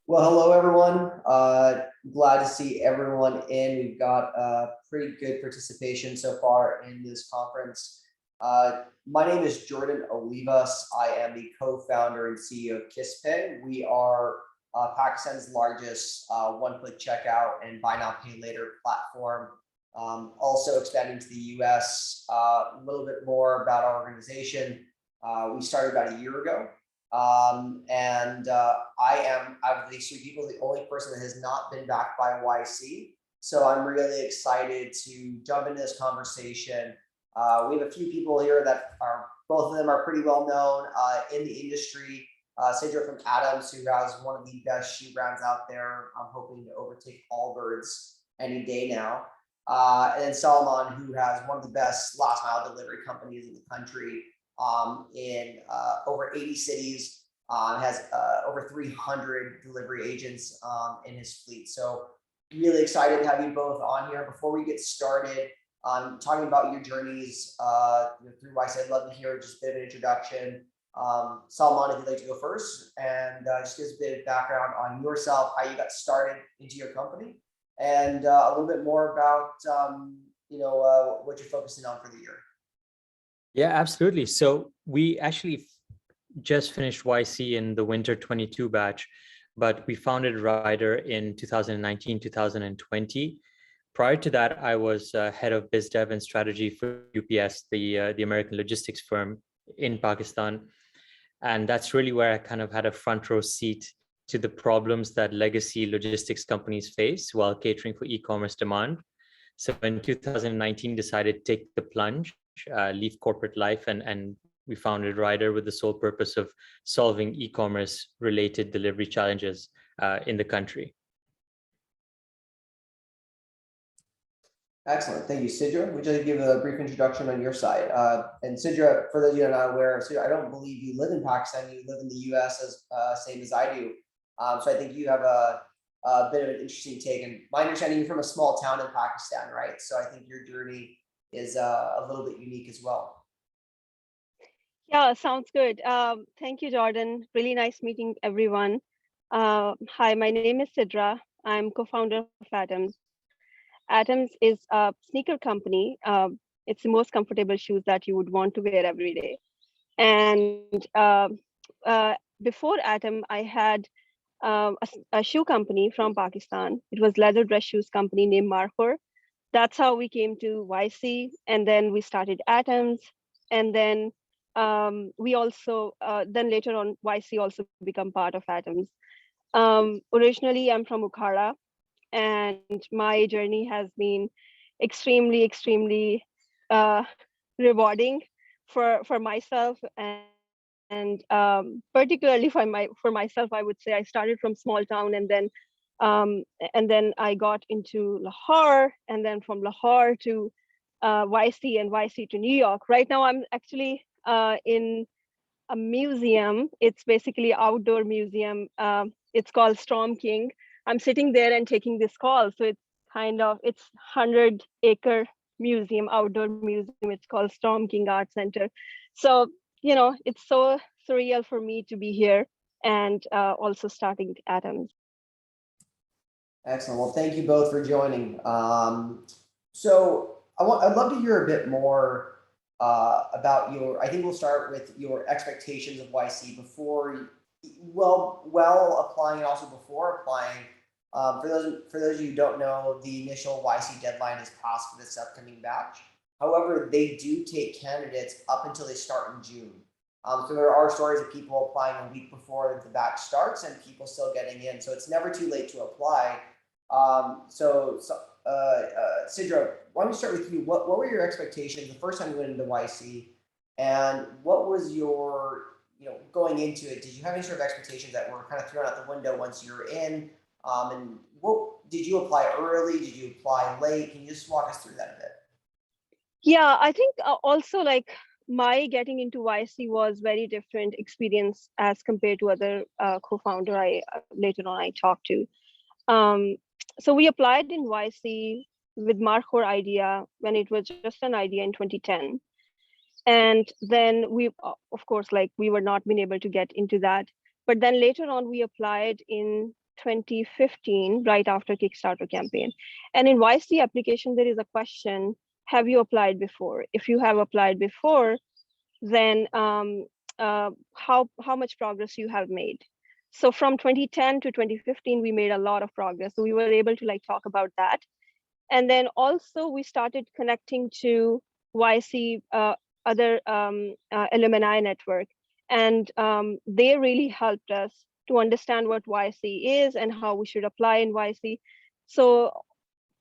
Well, hello everyone. Glad to see everyone in. We've got pretty good participation so far in this conference. My name is Jordan Olivas. I am the co-founder and CEO of QisstPay. We are Pakistan's largest one-click checkout and buy now pay later platform. Also expanding to the US. A little bit more about our organization. We started about a year ago. I am, out of these three people, the only person that has not been backed by YC. So I'm really excited to jump into this conversation. We have a few people here that are, both of them are pretty well known in the industry. Sidra from Adams, who has one of the best shoe brands out there. I'm hoping to overtake Allbirds any day now. And then Salman, who has one of the best last mile delivery companies in the country. In over 80 cities, has over 300 delivery agents in his fleet. So really excited to have you both on here. Before we get started, talking about your journeys through YC, I'd love to hear just a bit of an introduction. Salman, if you'd like to go first, and just give us a bit of background on yourself, how you got started into your company, and a little bit more about what you're focusing on for the year. Yeah, absolutely. So we actually just finished YC in the winter 22 batch, but we founded Rider in 2019, 2020. Prior to that, I was head of biz dev and strategy for UPS, the American logistics firm in Pakistan. And that's really where I kind of had a front row seat to the problems that legacy logistics companies face while catering for e-commerce demand. So in 2019, decided to take the plunge, leave corporate life, and we founded Rider with the sole purpose of solving e-commerce related delivery challenges in the country. Excellent. Thank you. Sidra, would you like to give a brief introduction on your side? And Sidra, for those of you who are not aware, Sidra, I don't believe you live in Pakistan. You live in the US, as same as I do. So I think you have a bit of an interesting take. And my understanding, you're from a small town in Pakistan, right? So I think your journey is a little bit unique as well. Yeah, sounds good. Thank you, Jordan. Really nice meeting everyone. Hi, my name is Sidra. I'm co-founder of Atoms. Atoms is a sneaker company. It's the most comfortable shoes that you would want to wear every day. And before Atom, I had a shoe company from Pakistan. It was leather dress shoes company named Markhor. That's how we came to YC, and then we started Atoms, and then we also then later on YC also become part of Atoms. Originally, I'm from Ukhara, and my journey has been extremely rewarding for myself, and particularly for myself, I would say I started from small town, and then I got into Lahore, and then from Lahore to YC, and YC to New York. Right now, I'm actually in a museum. It's basically outdoor museum. It's called Storm King. I'm sitting there and taking this call. So it's 100-acre museum, outdoor museum. It's called Storm King Art Center. So, it's so surreal for me to be here and also starting Atoms. Excellent. Well, thank you both for joining. So I'd love to hear a bit more about I think we'll start with your expectations of YC before, well applying and also before applying. For those of you who don't know, the initial YC deadline is passed for this upcoming batch. However, they do take candidates up until they start in June. So there are stories of people applying a week before the batch starts and people still getting in. So it's never too late to apply. Sidra, why don't we start with you? What were your expectations the first time you went into YC, and what was your, going into it? Did you have any sort of expectations that were kind of thrown out the window once you were in? And what did you apply early? Did you apply late? Can you just walk us through that a bit? Yeah, I think also like my getting into YC was very different experience as compared to other co-founder later on I talked to. So we applied in YC with Markhor idea when it was just an idea in 2010. And then we, of course, we were not been able to get into that. But then later on, we applied in 2015, right after Kickstarter campaign. And in YC application, there is a question, have you applied before? If you have applied before, then how much progress you have made. So from 2010 to 2015, we made a lot of progress. So we were able to like talk about that. And then also we started connecting to YC other alumni network. And they really helped us to understand what YC is and how we should apply in YC. So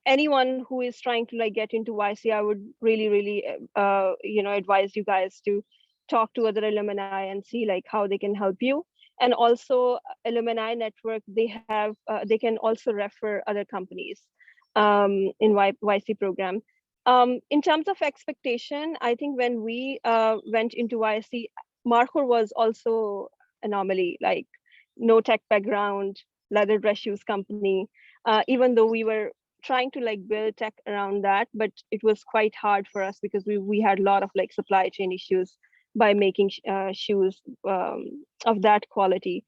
anyone who is trying to like get into YC, I would really advise you guys to talk to other alumni and see like how they can help you. And also alumni network, they can also refer other companies in YC program. In terms of expectation, I think when we went into YC, Markhor was also anomaly, like no tech background, leather dress shoes company. Even though we were trying to like build tech around that, but it was quite hard for us because we had a lot of like supply chain issues by making shoes of that quality.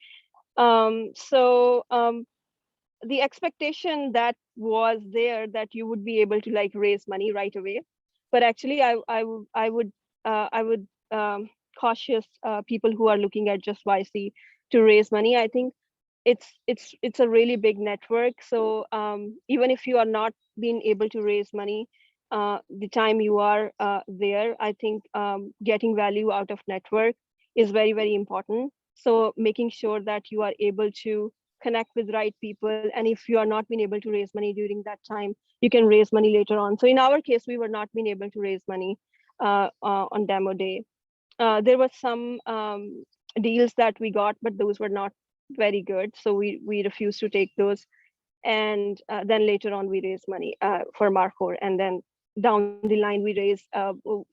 The expectation that was there that you would be able to like raise money right away, but actually I would cautious people who are looking at just YC to raise money. I think it's a really big network. So even if you are not being able to raise money, the time you are there, I think getting value out of network is very, very important. So making sure that you are able to connect with right people. And if you are not being able to raise money during that time, you can raise money later on. So in our case, we were not being able to raise money on demo day. There were some deals that we got, but those were not very good. So we refused to take those. And then later on, we raised money for Markhor. And then down the line, we raised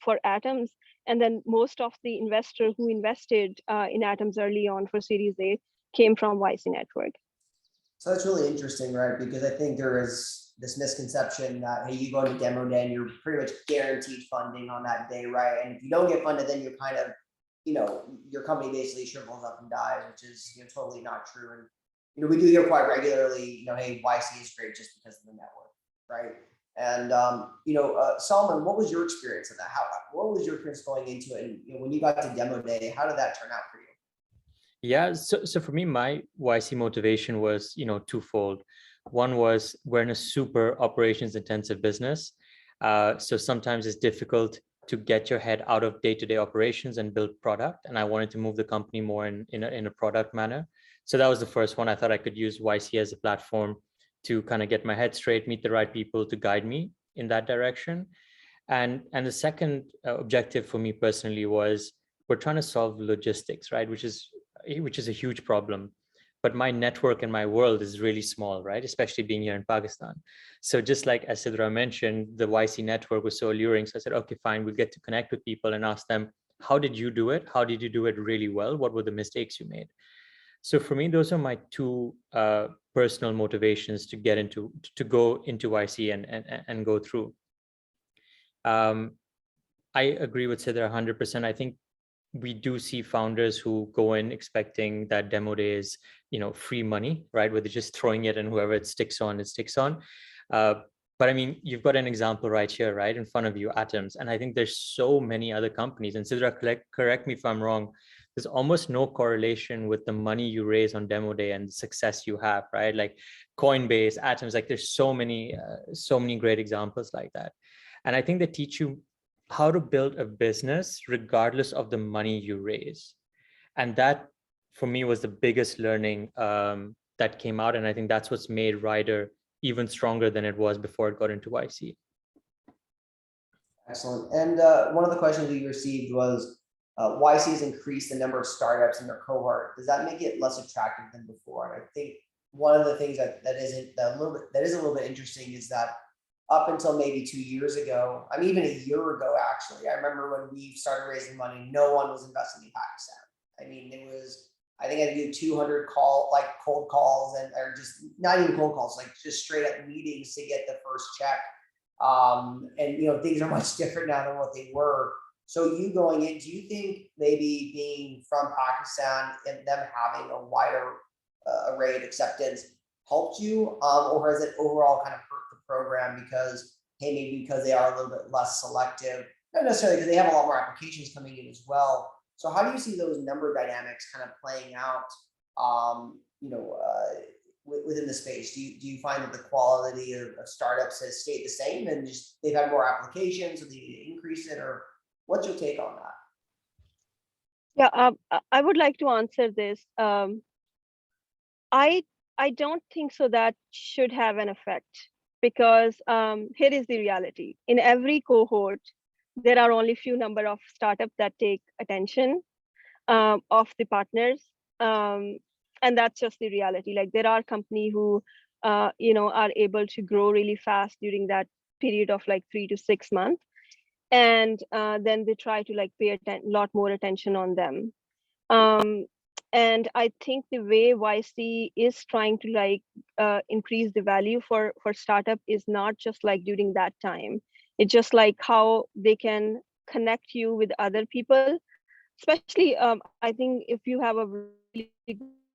for Atoms. And then most of the investors who invested in Atoms early on for Series A came from YC Network. So that's really interesting, right? Because I think there is this misconception that, hey, you go to demo day and you're pretty much guaranteed funding on that day, right? And if you don't get funded, then you're kind of, your company basically shrivels up and dies, which is totally not true. And we do hear quite regularly, hey, YC is great just because of the network, right? And Salman, what was your experience of that? What was your experience going into it? And when you got to demo day, how did that turn out for you? Yeah, so for me, my YC motivation was, twofold. One was we're in a super operations intensive business. So sometimes it's difficult to get your head out of day-to-day operations and build product. And I wanted to move the company more in a product manner. So that was the first one. I thought I could use YC as a platform to kind of get my head straight, meet the right people to guide me in that direction. And the second objective for me personally was we're trying to solve logistics, right? Which is a huge problem. But my network and my world is really small, right? Especially being here in Pakistan. So just like as Sidra mentioned, the YC network was so alluring. So I said, okay, fine, we'll get to connect with people and ask them, how did you do it? How did you do it really well? What were the mistakes you made? So for me, those are my two personal motivations to go into YC and go through. I agree with Sidra 100%. I think we do see founders who go in expecting that demo day is, free money, right? Where they're just throwing it and whoever it sticks on, it sticks on. But I mean, you've got an example right here, right in front of you, Atoms. And I think there's so many other companies. And Sidra, correct me if I'm wrong. There's almost no correlation with the money you raise on demo day and the success you have, right? Like Coinbase, Atoms, like there's so many great examples like that. And I think they teach you how to build a business regardless of the money you raise. And that for me was the biggest learning that came out. And I think that's what's made Rider even stronger than it was before it got into YC. Excellent. And one of the questions we received was, YC has increased the number of startups in their cohort. Does that make it less attractive than before? And I think one of the things that is a little bit interesting is that up until maybe 2 years ago, I mean, even a year ago, actually, I remember when we started raising money, no one was investing in Pakistan. I mean, I think I had to do 200 cold calls or just not even cold calls, like just straight up meetings to get the first check. And things are much different now than what they were. So you going in, do you think maybe being from Pakistan and them having a wider array of acceptance helped you, or has it overall kind of hurt the program because, hey, maybe because they are a little bit less selective, not necessarily because they have a lot more applications coming in as well. So how do you see those number dynamics kind of playing out, within the space? Do you find that the quality of startups has stayed the same and just they've had more applications, so they need to increase it, or what's your take on that? Yeah, I would like to answer this. I don't think so that should have an effect, because here is the reality. In every cohort, there are only few number of startups that take attention of the partners. And that's just the reality. Like, there are companies who are able to grow really fast during that period of like 3 to 6 months, and then they try to like pay a lot more attention on them. And I think the way YC is trying to like increase the value for startup is not just like during that time. It's just like how they can connect you with other people, especially I think if you have a really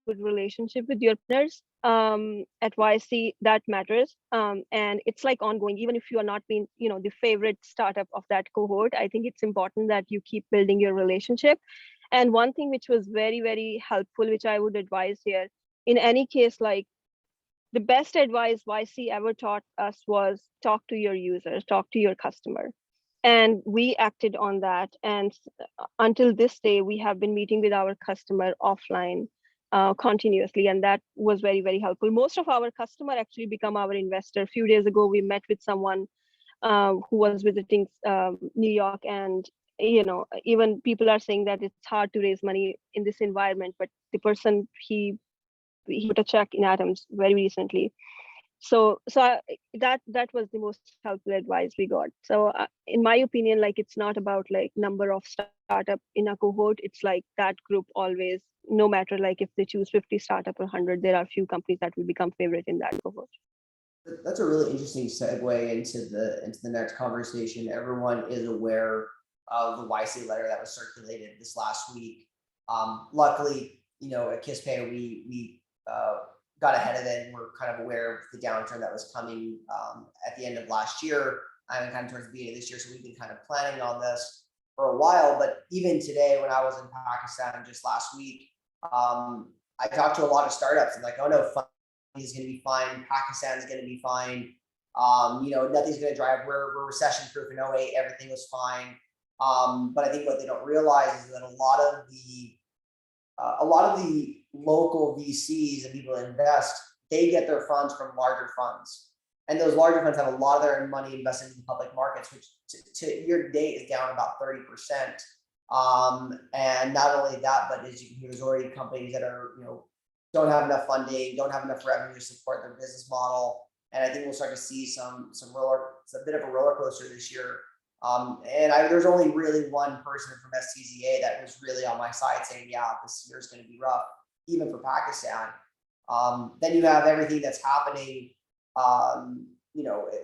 good relationship with your partners at YC, that matters. And it's like ongoing, even if you are not being the favorite startup of that cohort. I think it's important that you keep building your relationship. And one thing which was very, very helpful, which I would advise here, in any case, like, the best advice YC ever taught us was talk to your users, talk to your customer. And we acted on that. And until this day, we have been meeting with our customer offline continuously. And that was very, very helpful. Most of our customer actually become our investor. A few days ago, we met with someone who was visiting New York, and even people are saying that it's hard to raise money in this environment, but the person, he put a check in Atoms very recently. So that was the most helpful advice we got. So in my opinion, like, it's not about like number of startup in a cohort. It's like that group always, no matter like if they choose 50 startup or 100, there are few companies that will become favorite in that cohort. That's a really interesting segue into the next conversation. Everyone is aware of the YC letter that was circulated this last week. Luckily, at QisstPay, we got ahead of it, and we're kind of aware of the downturn that was coming at the end of last year and kind of towards the beginning of this year. So we've been kind of planning on this for a while. But even today, when I was in Pakistan just last week, I talked to a lot of startups and like, oh no, is going to be fine. Pakistan's going to be fine. Nothing's going to drive. We're recession proof in 08. Everything was fine. But I think what they don't realize is that a lot of the local VCs and people that invest, they get their funds from larger funds, and those larger funds have a lot of their money invested in the public markets, which to year to date is down about 30%. And not only that, but as you can hear, there's already companies that are don't have enough funding, don't have enough revenue to support their business model. And I think we'll start to see it's a bit of a roller coaster this year. There's only really one person from STZA that was really on my side saying, yeah, this year is going to be rough, even for Pakistan. Then you have everything that's happening,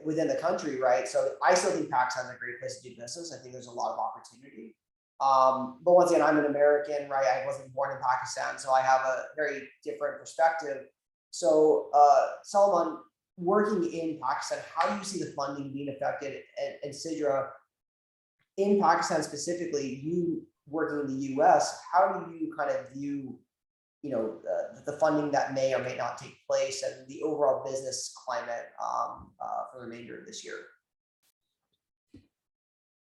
within the country, right? So I still think Pakistan's a great place to do business. I think there's a lot of opportunity. But once again, I'm an American, right? I wasn't born in Pakistan, so I have a very different perspective. So, Salman, working in Pakistan, how do you see the funding being affected? And Sidra, in Pakistan specifically, you working in the US, how do you kind of view, the funding that may or may not take place and the overall business climate for the remainder of this year?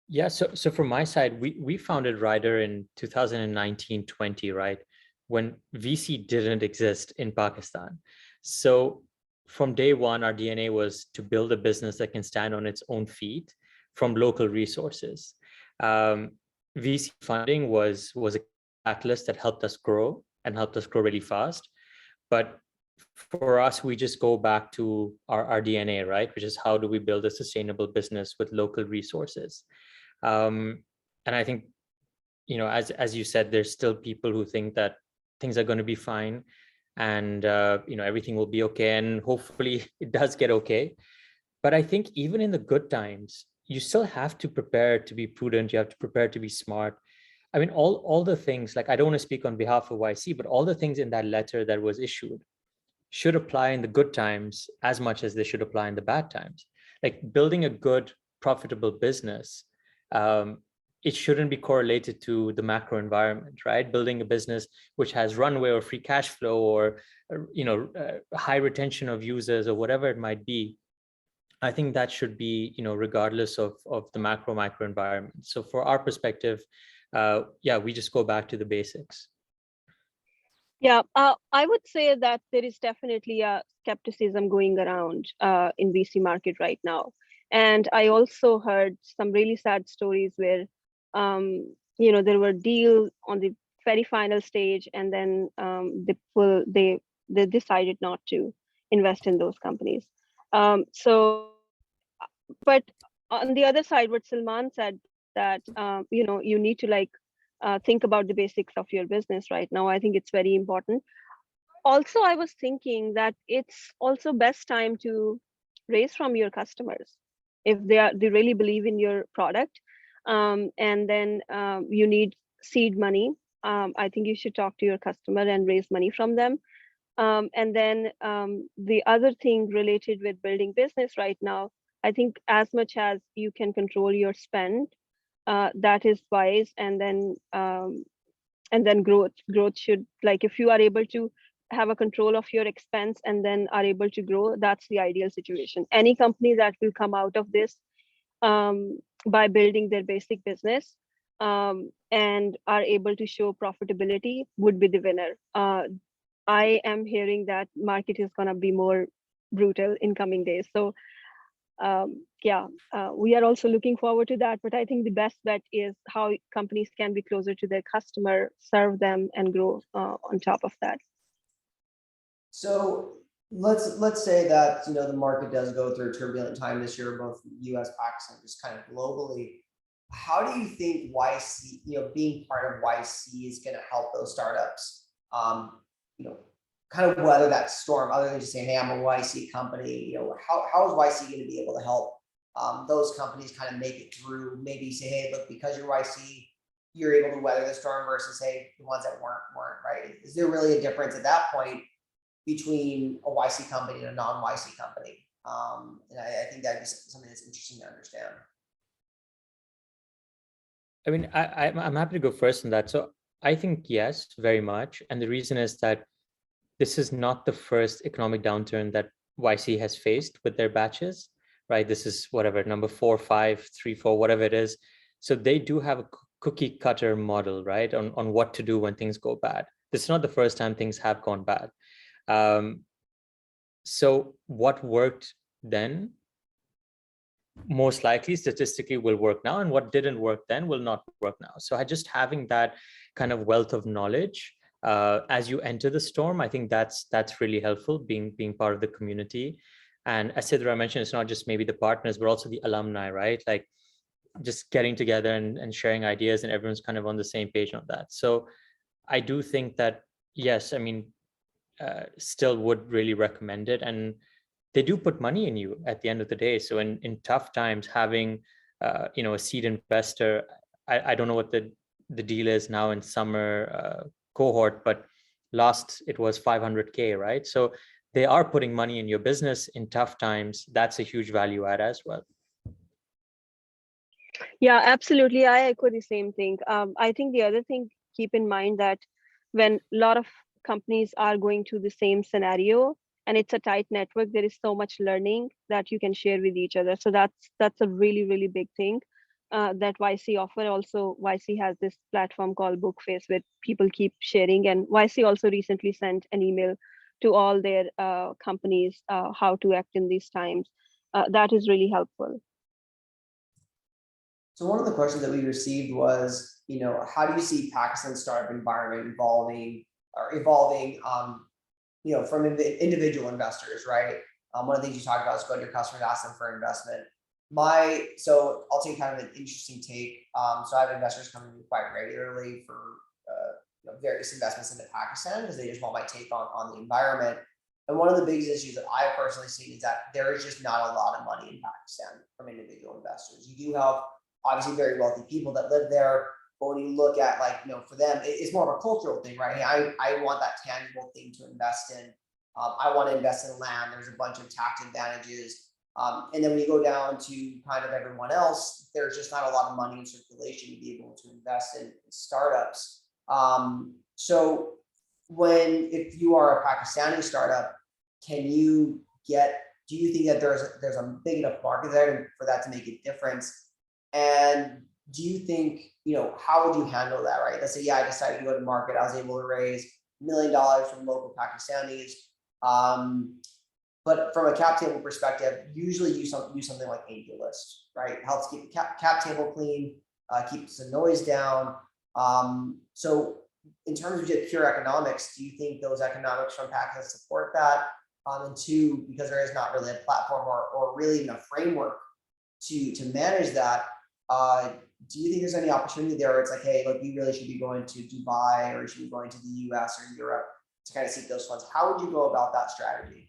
Yeah, so from my side, we founded Rider in 2019-20, right? When VC didn't exist in Pakistan. So from day one, our DNA was to build a business that can stand on its own feet from local resources. VC funding was a catalyst that helped us grow and helped us grow really fast. But for us, we just go back to our DNA, right? Which is, how do we build a sustainable business with local resources? And I think, as you said, there's still people who think that things are going to be fine and, everything will be okay. And hopefully it does get okay. But I think even in the good times, you still have to prepare to be prudent. You have to prepare to be smart. I mean, all the things, like, I don't want to speak on behalf of YC, but all the things in that letter that was issued, should apply in the good times as much as they should apply in the bad times. Like building a good, profitable business, it shouldn't be correlated to the macro environment, right? Building a business which has runway or free cash flow or high retention of users or whatever it might be, I think that should be, regardless of the micro environment. So for our perspective, we just go back to the basics. Yeah, I would say that there is definitely a skepticism going around in VC market right now. And I also heard some really sad stories where, there were deals on the very final stage, and then they decided not to invest in those companies. But on the other side, what Salman said, that you need to think about the basics of your business right now. I think it's very important. Also, I was thinking that it's also best time to raise from your customers if they really believe in your product, and then you need seed money. I think you should talk to your customer and raise money from them. And then the other thing related with building business right now, I think as much as you can control your spend, that is wise. And then growth should, like, if you are able to have a control of your expense and then are able to grow, that's the ideal situation. Any company that will come out of this by building their basic business and are able to show profitability would be the winner. I am hearing that market is going to be more brutal in coming days. So we are also looking forward to that. But I think the best bet is how companies can be closer to their customer, serve them, and grow on top of that. So let's say that the market does go through a turbulent time this year, both U.S., Pakistan, just kind of globally. How do you think YC, being part of YC is going to help those startups, kind of weather that storm, other than just saying, hey, I'm a YC company? How is YC going to be able to help those companies kind of make it through? Maybe say, hey, look, because you're YC, you're able to weather the storm, versus, hey, the ones that weren't, right? Is there really a difference at that point between a YC company and a non-YC company? And I think that'd be something that's interesting to understand. I mean, I'm happy to go first on that. So I think yes, very much. And the reason is that this is not the first economic downturn that YC has faced with their batches, right? This is whatever, number 4, 5, 3, 4, whatever it is. So they do have a cookie cutter model, right, on what to do when things go bad. This is not the first time things have gone bad. So what worked then most likely statistically will work now, and what didn't work then will not work now. So just having that kind of wealth of knowledge as you enter the storm, I think that's really helpful, being part of the community. And as Sidra mentioned, it's not just maybe the partners, but also the alumni, right? Like just getting together and sharing ideas, and everyone's kind of on the same page on that. So I do think that, yes, I mean, still would really recommend it. And they do put money in you at the end of the day. So in tough times, having a seed investor, I don't know what the deal is now in summer cohort, but last it was 500K, right? So they are putting money in your business in tough times. That's a huge value add as well. Yeah, absolutely. I echo the same thing. I think the other thing, keep in mind that when a lot of companies are going through the same scenario and it's a tight network, there is so much learning that you can share with each other. So that's a really, really big thing that YC offer. Also, YC has this platform called Bookface where people keep sharing, and YC also recently sent an email to all their companies how to act in these times. That is really helpful. So one of the questions that we received was, how do you see Pakistan startup environment evolving, from individual investors, right? One of the things you talked about is go to your customers, ask them for investment. So I'll take kind of an interesting take. So I have investors coming to me quite regularly for various investments into Pakistan because they just want my take on the environment. And one of the biggest issues that I've personally seen is that there is just not a lot of money in Pakistan from individual investors. You do have obviously very wealthy people that live there, but when you look at for them, it's more of a cultural thing, right? Hey, I want that tangible thing to invest in. I want to invest in land. There's a bunch of tax advantages. And then when you go down to kind of everyone else, there's just not a lot of money in circulation to be able to invest in startups. So if you are a Pakistani startup, do you think that there's a big enough market there for that to make a difference? And do you think, how would you handle that, right? Let's say, I decided to go to market. I was able to raise $1 million from local Pakistanis. But from a cap table perspective, usually use something like AngelList, right? It helps keep the cap table clean, keeps the noise down. So in terms of just pure economics, do you think those economics from Pakistan support that? And two, because there is not really a platform or really even a framework to manage that, do you think there's any opportunity there where it's like, hey, look, we really should be going to Dubai, or should be going to the US or Europe to kind of seek those funds? How would you go about that strategy?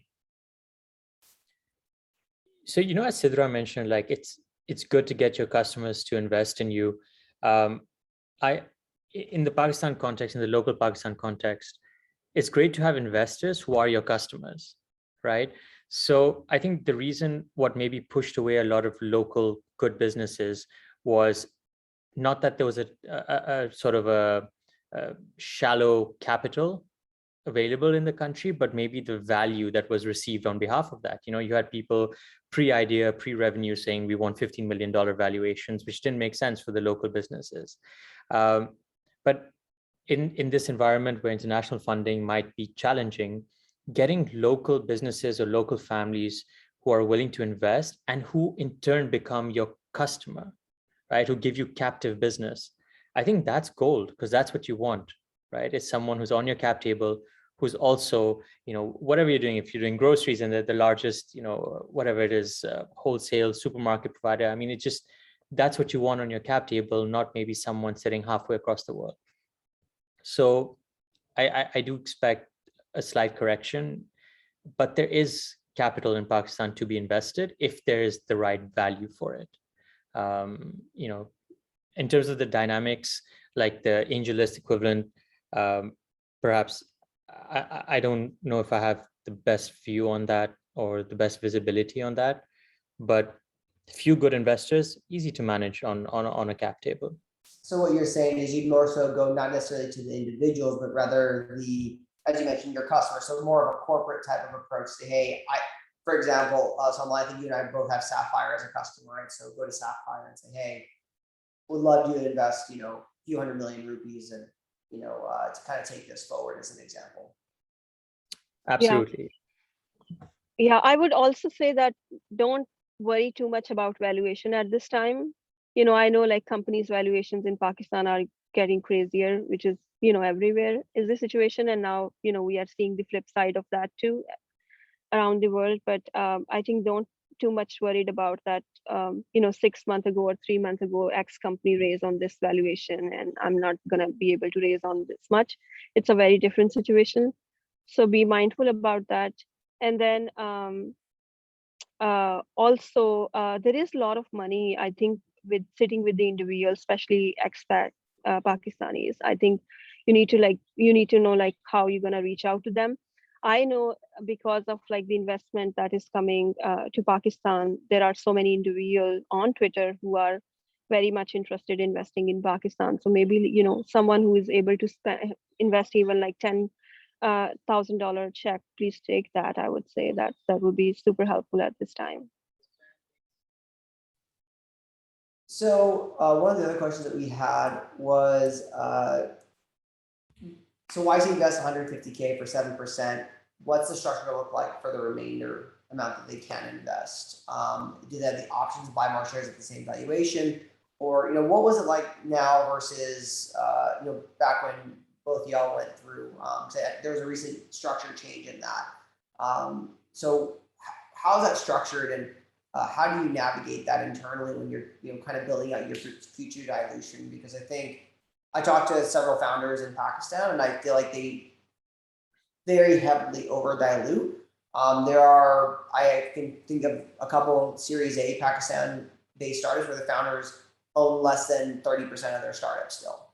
So, as Sidra mentioned, like it's good to get your customers to invest in you. In the Pakistan context, in the local Pakistan context, it's great to have investors who are your customers, right? So I think the reason what maybe pushed away a lot of local good businesses was not that there was a sort of a shallow capital available in the country, but maybe the value that was received on behalf of that. You had people pre-idea, pre-revenue saying we want $15 million valuations, which didn't make sense for the local businesses. But in this environment where international funding might be challenging, getting local businesses or local families who are willing to invest and who in turn become your customer, right? Who give you captive business. I think that's gold, because that's what you want, right? It's someone who's on your cap table, who's also, whatever you're doing, if you're doing groceries and they're the largest, whatever it is, wholesale supermarket provider. I mean, that's what you want on your cap table, not maybe someone sitting halfway across the world. So I do expect a slight correction, but there is capital in Pakistan to be invested if there is the right value for it. In terms of the dynamics, like the AngelList equivalent, perhaps I don't know if I have the best view on that or the best visibility on that, but few good investors, easy to manage on a cap table. So what you're saying is you'd more so go not necessarily to the individuals, but rather as you mentioned, your customers. So more of a corporate type of approach. Say, hey, for example, Salman, I think you and I both have Sapphire as a customer, right? So go to Sapphire and say, hey, would love you to invest, a few hundred million rupees and, to kind of take this forward as an example. Absolutely. Yeah, I would also say that don't worry too much about valuation at this time. I know like companies' valuations in Pakistan are getting crazier, which is, everywhere is the situation. And now, we are seeing the flip side of that too around the world. But I think don't too much worried about that. 6 months ago or 3 months ago, X company raised on this valuation and I'm not going to be able to raise on this much. It's a very different situation. So be mindful about that. And then also, there is a lot of money, I think, with sitting with the individual, especially expat Pakistanis. I think you need to know like how you're going to reach out to them. I know because of like the investment that is coming to Pakistan, there are so many individuals on Twitter who are very much interested in investing in Pakistan. So maybe, someone who is able to invest even like $10,000 check, please take that. I would say that would be super helpful at this time. So one of the other questions that we had was, so YC invests 150K for 7%. What's the structure going to look like for the remainder amount that they can invest? Do they have the options to buy more shares at the same valuation? Or, what was it like now versus, back when both y'all went through? There was a recent structure change in that. So how is that structured, and how do you navigate that internally when you're kind of building out your future dilution? Because I think I talked to several founders in Pakistan, and I feel like they very heavily over dilute. I can think of a couple Series A Pakistan-based startups where the founders own less than 30% of their startup still,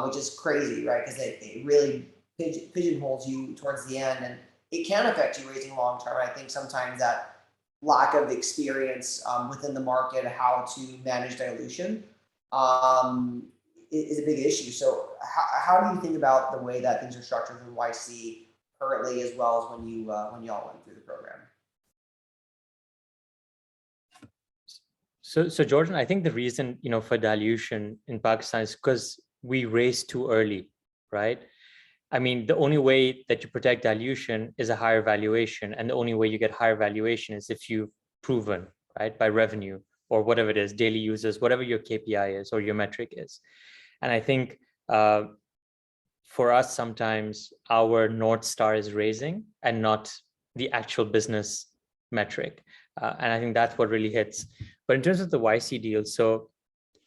which is crazy, right? Because they really pigeonholes you towards the end, and it can affect you raising long term. I think sometimes that lack of experience within the market, how to manage dilution, is a big issue. So how do you think about the way that things are structured in YC currently, as well as when you all went through the program? So Jordan, I think the reason, for dilution in Pakistan is because we raised too early, right? I mean, the only way that you protect dilution is a higher valuation. And the only way you get higher valuation is if you've proven, right, by revenue or whatever it is, daily users, whatever your KPI is or your metric is. And I think for us, sometimes our North Star is raising and not the actual business metric. And I think that's what really hits. But in terms of the YC deal, so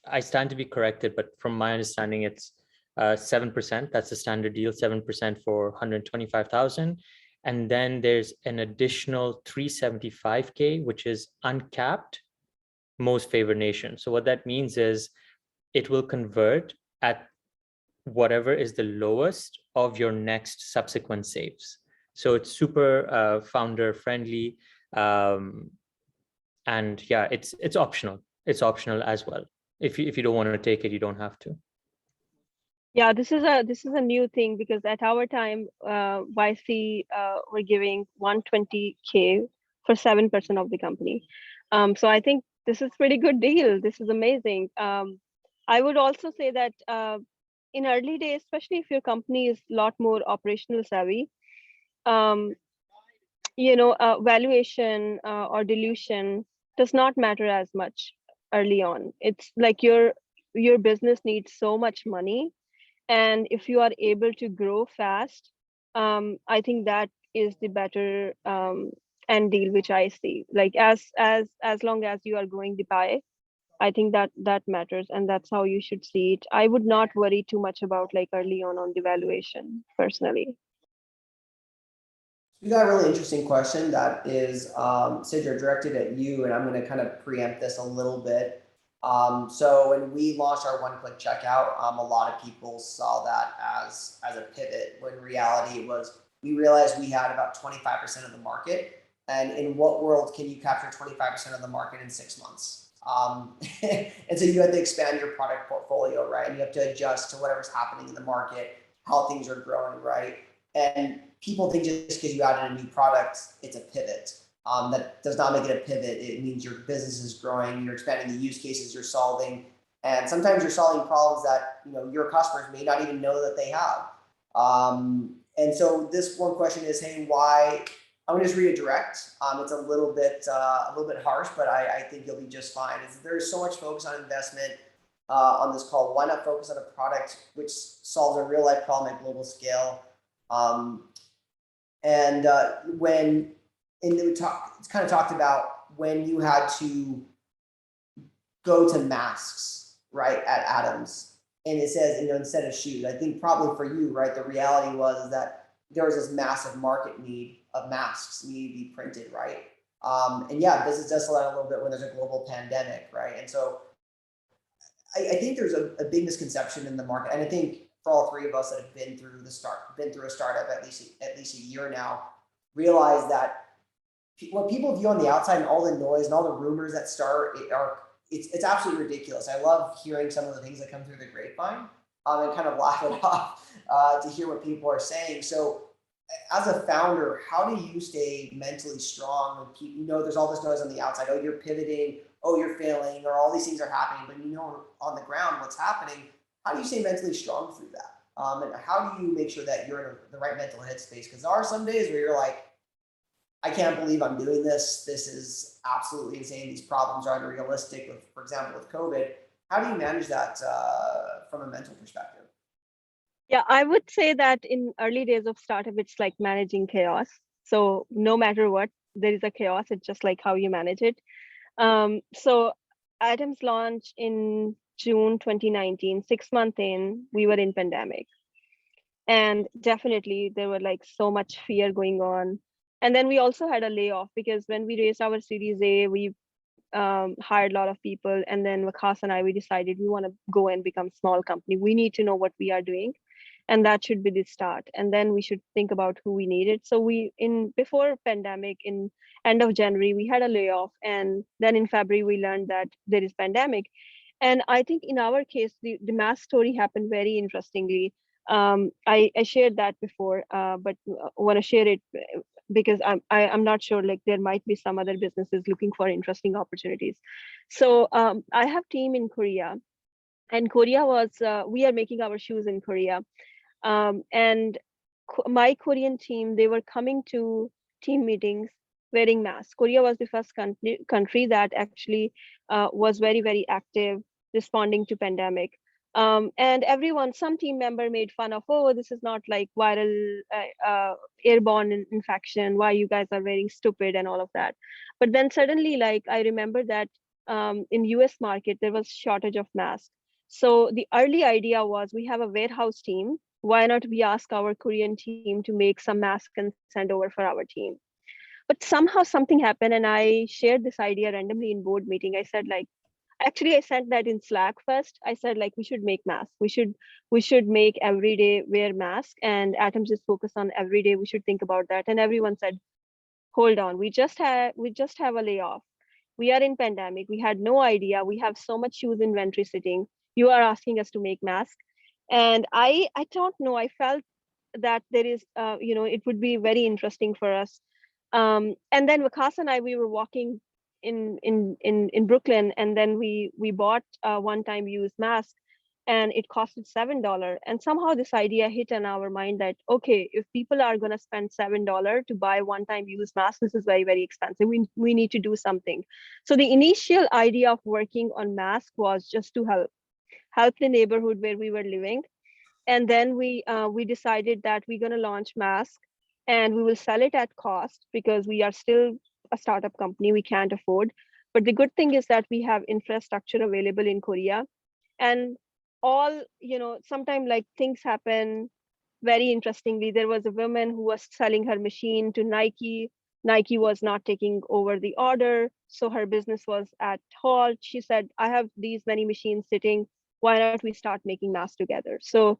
I stand to be corrected, but from my understanding, it's 7%. That's the standard deal, 7% for 125,000. And then there's an additional 375K, which is uncapped, most favored nation. So what that means is it will convert at whatever is the lowest of your next subsequent saves. So it's super founder friendly. And yeah, it's optional. It's optional as well. If you don't want to take it, you don't have to. Yeah, this is a new thing, because at our time, YC were giving 120K for 7% of the company. So I think this is pretty good deal. This is amazing. I would also say that in early days, especially if your company is a lot more operational savvy, valuation or dilution does not matter as much early on. It's like your business needs so much money, and if you are able to grow fast, I think that is the better end deal, which I see. Like as long as you are growing the pie, I think that matters, and that's how you should see it. I would not worry too much about like early on the valuation personally. We got a really interesting question that is, Sidra, directed at you, and I'm going to kind of preempt this a little bit. So when we launched our one-click checkout, a lot of people saw that as a pivot, when reality was we realized we had about 25% of the market. And in what world can you capture 25% of the market in 6 months? And so you have to expand your product portfolio, right? And you have to adjust to whatever's happening in the market, how things are growing, right? And people think just because you added a new product, it's a pivot. That does not make it a pivot. It means your business is growing, you're expanding the use cases you're solving, and sometimes you're solving problems that your customers may not even know that they have. And so this one question is, hey, why? I'm gonna just read it direct. It's a little bit harsh, but I think you'll be just fine. There's so much focus on investment on this call. Why not focus on a product which solves a real life problem at global scale? It's kind of talked about when you had to go to masks, right, at Atoms, and it says, instead of shoes. I think probably for you, right, the reality was that there was this massive market need of masks need to be printed, right? And yeah, business does slow down a little bit when there's a global pandemic, right? And so I think there's a big misconception in the market, and I think for all three of us that have been through a startup at least a year now, realize that what people view on the outside and all the noise and all the rumors that start it's absolutely ridiculous. I love hearing some of the things that come through the grapevine and kind of laugh it off to hear what people are saying. So as a founder, how do you stay mentally strong when people, there's all this noise on the outside? Oh, you're pivoting. Oh, you're failing, or all these things are happening, but on the ground what's happening. How do you stay mentally strong through that? And how do you make sure that you're in the right mental headspace? Because there are some days where you're like, I can't believe I'm doing this. This is absolutely insane. These problems are unrealistic. For example, with COVID, how do you manage that from a mental perspective? Yeah, I would say that in early days of startup, it's like managing chaos. So no matter what, there is a chaos. It's just like how you manage it. So Atoms launched in June 2019. 6 months in, we were in pandemic. And definitely there were like so much fear going on. And then we also had a layoff, because when we raised our Series A, we hired a lot of people. And then Vikas and I, we decided we want to go and become a small company. We need to know what we are doing. and that should be the start. And then we should think about who we needed. So before pandemic, in end of January, we had a layoff, and then in February we learned that there is pandemic. And I think in our case, the mask story happened very interestingly. I shared that before, but want to share it because I'm not sure, like there might be some other businesses looking for interesting opportunities. So I have team in Korea, and Korea was, we are making our shoes in Korea. And my Korean team, they were coming to team meetings wearing masks. Korea was the first country that actually was very, very active responding to pandemic. And some team member made fun of, oh, this is not like viral airborne infection, why you guys are very stupid and all of that. But then suddenly, like I remember that in US market, there was shortage of masks. So the early idea was, we have a warehouse team, why not we ask our Korean team to make some masks and send over for our team. But somehow something happened, and I shared this idea randomly in board meeting. I said, like, actually I sent that in Slack first. I said, like, we should make masks. We should make everyday wear mask, and Atoms is focused on everyday. We should think about that. And everyone said, hold on, we just have a layoff. We are in pandemic. We had no idea. We have so much shoes inventory sitting. You are asking us to make masks. And I don't know, I felt that there is, it would be very interesting for us. And then Vikas and I, we were walking in Brooklyn, and then we bought a one-time use mask, and it costed $7. And somehow this idea hit in our mind that, okay, if people are going to spend $7 to buy one-time use mask, this is very, very expensive. We need to do something. So the initial idea of working on mask was just to help the neighborhood where we were living. And then we decided that we're going to launch mask, and we will sell it at cost, because we are still a startup company, we can't afford. But the good thing is that we have infrastructure available in Korea. And all, sometimes like things happen very interestingly. There was a woman who was selling her machine to Nike. Nike was not taking over the order, so her business was at halt. She said, I have these many machines sitting, why not we start making masks together? So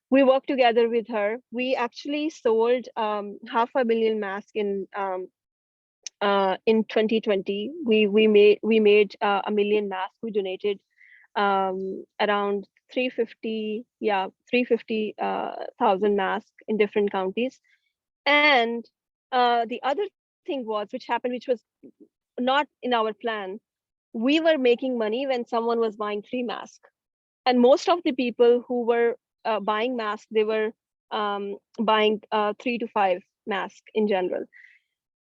we worked together with her. We actually sold 500,000 masks in 2020. We made 1 million masks. We donated around 350,000 masks in different counties. And the other thing was, which happened, which was not in our plan, we were making money when someone was buying 3 masks. And most of the people who were buying masks, they were buying 3 to 5 masks in general.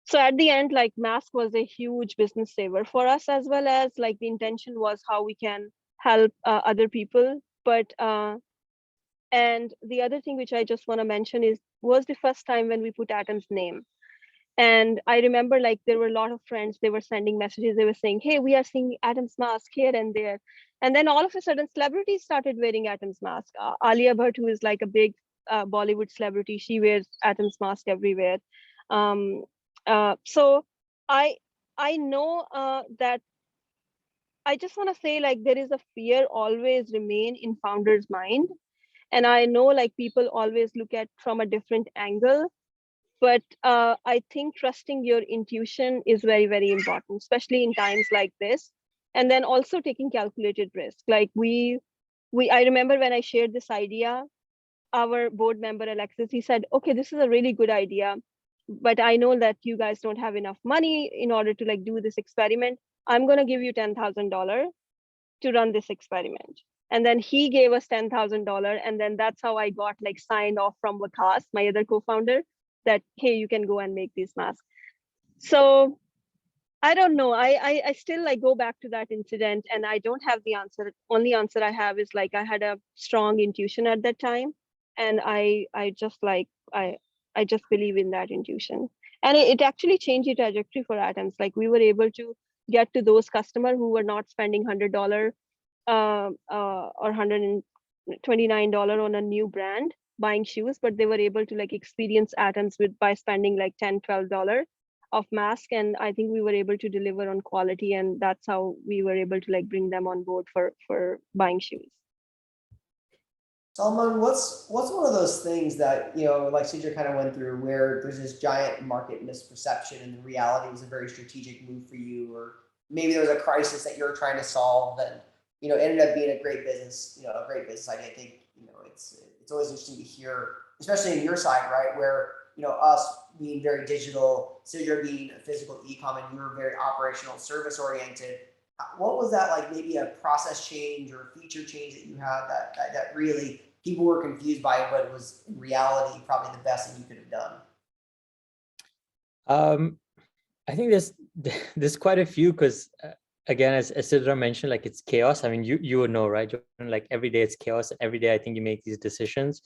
So at the end, like, mask was a huge business saver for us, as well as like the intention was how we can help other people. But and the other thing which I just want to mention was the first time when we put Atom's name. And I remember, like, there were a lot of friends, they were sending messages, they were saying, hey, we are seeing Atom's mask here and there. And then all of a sudden, celebrities started wearing Atom's mask. Alia Bhatt, who is like a big Bollywood celebrity, she wears Atom's mask everywhere. So I know that I just want to say, like, there is a fear always remain in founders' mind. And I know, like, people always look at from a different angle. But I think trusting your intuition is very, very important, especially in times like this. And then also taking calculated risk. Like I remember when I shared this idea, our board member, Alexis, he said, okay, this is a really good idea, but I know that you guys don't have enough money in order to like do this experiment. I'm going to give you $10,000 to run this experiment. And then he gave us $10,000. And then that's how I got like signed off from Vikas, my other co-founder, that, hey, you can go and make these masks. So I don't know. I still like go back to that incident, and I don't have the answer. Only answer I have is like I had a strong intuition at that time, and I just believe in that intuition, and it actually changed the trajectory for Atoms. Like we were able to get to those customers who were not spending $100 or $129 on a new brand buying shoes, but they were able to like experience Atoms by spending like $10-12 of mask. And I think we were able to deliver on quality, and that's how we were able to like bring them on board for buying shoes. Salman, what's one of those things that, like Sidra kind of went through, where there's this giant market misperception and the reality was a very strategic move for you, or maybe there was a crisis that you're trying to solve and, ended up being a great business, a great business idea. I think, it's always interesting to hear, especially in your side, right? Where, us being very digital, Sidra being a physical e-com, and you were very operational, service oriented. What was that like? Maybe a process change or a feature change that you had that really people were confused by, but was in reality probably the best thing you could have done? I think there's quite a few, because again, as Sidra mentioned, like it's chaos. I mean, you would know, right, Jordan? Like every day it's chaos. Every day I think you make these decisions.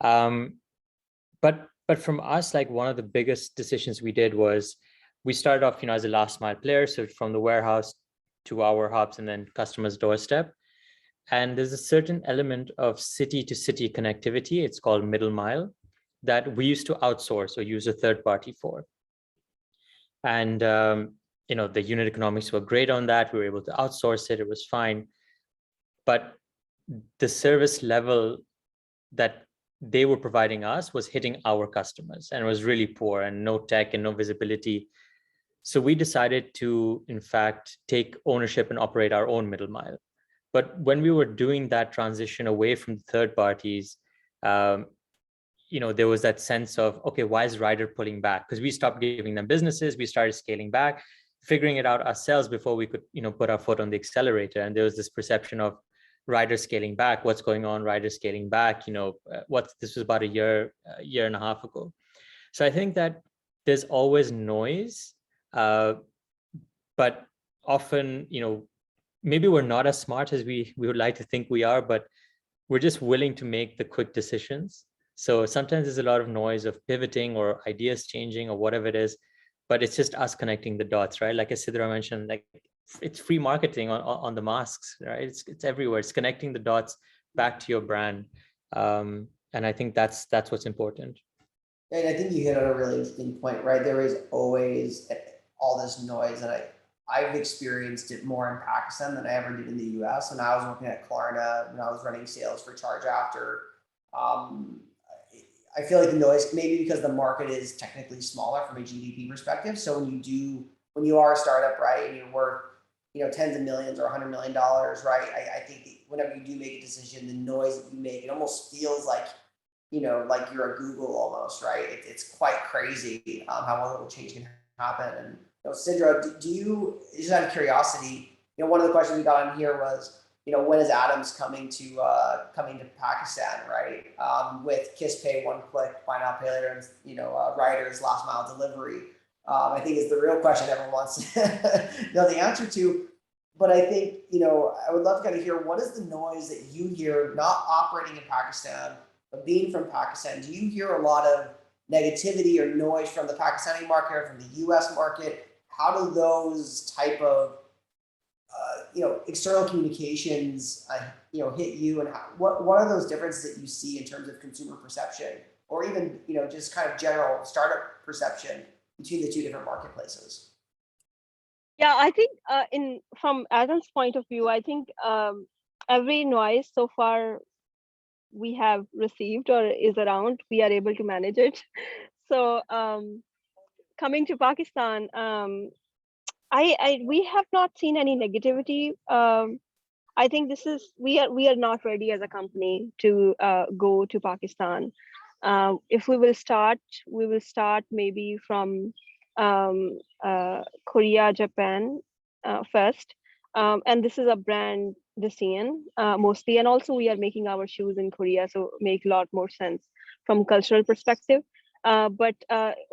But from us, like one of the biggest decisions we did was we started off, as a last mile player. So from the warehouse to our hubs and then customers' doorstep. And there's a certain element of city to city connectivity. It's called middle mile, that we used to outsource or use a third party for. And, the unit economics were great on that. We were able to outsource it. It was fine. But the service level that they were providing us was hitting our customers, and it was really poor and no tech and no visibility. So we decided to, in fact, take ownership and operate our own middle mile. But when we were doing that transition away from third parties, there was that sense of, okay, why is Ryder pulling back? Because we stopped giving them businesses, we started scaling back, figuring it out ourselves before we could, put our foot on the accelerator. And there was this perception of Ryder scaling back. What's going on? Ryder scaling back. This was about a year and a half ago. So I think that there's always noise, but often, maybe we're not as smart as we would like to think we are, but we're just willing to make the quick decisions. So sometimes there's a lot of noise of pivoting or ideas changing or whatever it is, but it's just us connecting the dots, right? Like as Sidra mentioned, like it's free marketing on the masks, right? It's everywhere. It's connecting the dots back to your brand. And I think that's what's important. And I think you hit on a really interesting point, right? There is always all this noise, and I've experienced it more in Pakistan than I ever did in the US. And I was working at Klarna when I was running sales for Charge After. I feel like the noise, maybe because the market is technically smaller from a GDP perspective. So when you are a startup, right, and you're worth, tens of millions or $100 million, right? I think whenever you do make a decision, the noise that you make, it almost feels like, like you're a Google almost, right? It's quite crazy how one little change can happen. And Sidra, do you, just out of curiosity, one of the questions we got on here was, when is Adams coming to Pakistan, right? With QisstPay, one click, buy now, pay later, and Ryder's last mile delivery. I think is the real question everyone wants to know the answer to. But I think, I would love to kind of hear, what is the noise that you hear, not operating in Pakistan, but being from Pakistan? Do you hear a lot of negativity or noise from the Pakistani market or from the US market? How do those type of external communications, hit you, and what are those differences that you see in terms of consumer perception, or even, just kind of general startup perception between the two different marketplaces? Yeah, I think from Adam's point of view, I think every noise so far we have received or is around, we are able to manage it. So coming to Pakistan, we have not seen any negativity. I think we are not ready as a company to go to Pakistan. If we will start maybe from Korea, Japan first, and this is a brand decision mostly, and also we are making our shoes in Korea, so make a lot more sense from cultural perspective. But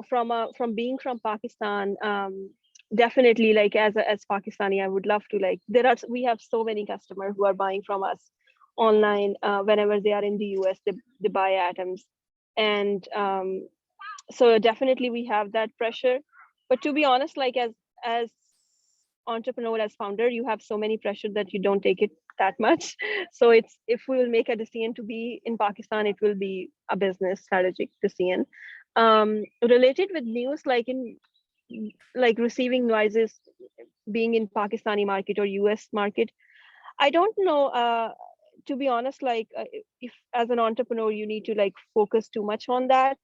from being from Pakistan, definitely, like as Pakistani, I would love to, we have so many customers who are buying from us online whenever they are in the US, they buy items, and so definitely we have that pressure. But to be honest, like as entrepreneur, as founder, you have so many pressure that you don't take it that much. So if we will make a decision to be in Pakistan, it will be a business strategic decision. Related with news, like receiving noises being in Pakistani market or US market, I don't know to be honest, like if as an entrepreneur you need to like focus too much on that.